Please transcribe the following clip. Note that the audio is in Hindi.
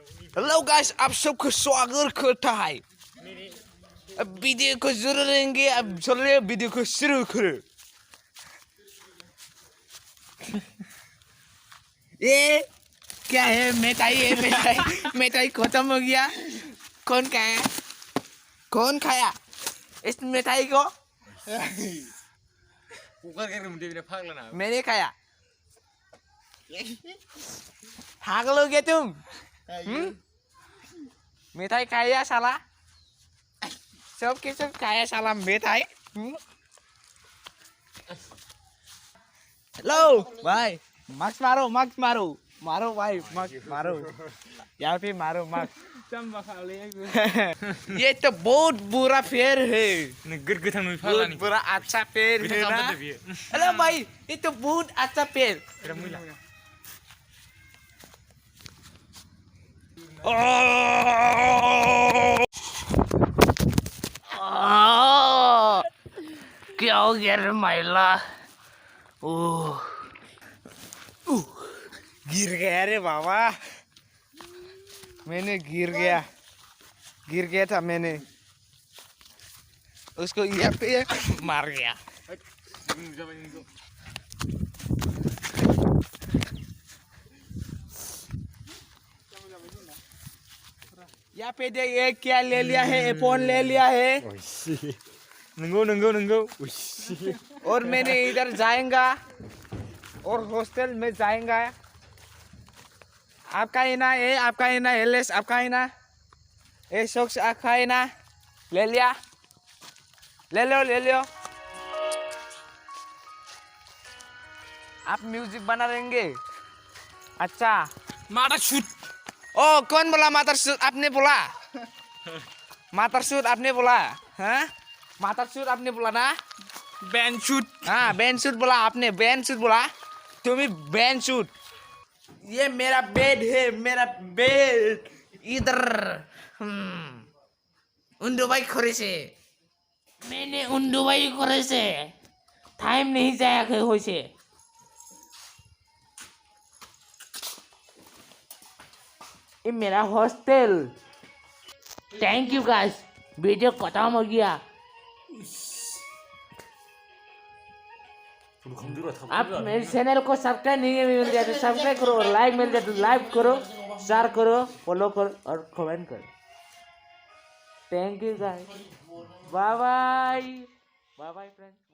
हेलो गाइस, आप सबको स्वागत करता है। अब वीडियो को जरूर रहेंगे। अब चलिए वीडियो को शुरू करो। ये क्या है? मिठाई है। मिठाई खत्म हो गया। कौन खाया? कौन खाया इस मिठाई को? मैंने खाया। पागल हो गया तुम? मिठाई खाया साला। सब के सब खाया साला मिठाई। हेलो भाई, मार्क्स मारो, मार्क्स मारो, मारो भाई, मार्क्स मारो। यहाँ पे मारो मार्क्स। ये तो बहुत बुरा फेर है। बहुत बुरा अच्छा पेड़ है ना। हेलो भाई, ये तो बहुत अच्छा पेड़। क्या हो गया रे माइला? गिर गया रे बाबा। मैंने गिर गया था मैंने। उसको यहाँ पे मार गया। यहाँ पे ये क्या ले लिया है? फोन ले लिया है। नंगो। और मैंने इधर जाएगा और हॉस्टल में जाएगा। आपका ही ना है, आपका ही ना एलेस, आपका ही ना ये शख्स, आपका ही ना। ले लिया, ले लो। आप म्यूजिक बना देंगे? अच्छा, माता शूट। ओ कौन बोला मातर सूट? आपने बोला मातर सूट, आपने बोला? हाँ, मातर सूट आपने बोला ना? Band shoot. हाँ, बैंड सूट बोला आपने। बैंड सूट बोला तुम्हें। Band suit. ये मेरा बेड है, मेरा बेड इधर। उंडुबाई खोरे से मैंने उंडुबाई खोरे से टाइम नहीं जाया हो से। ये मेरा hostel. Thank you guys, video खत्म हो गया। आप मेरे चैनल को सब्सक्राइब नहीं मिल जाए तो सब्सक्राइब करो, और लाइक मिल जाए तो लाइक करो, शेयर करो, फॉलो करो और कमेंट करो। Thank you guys, bye bye friends.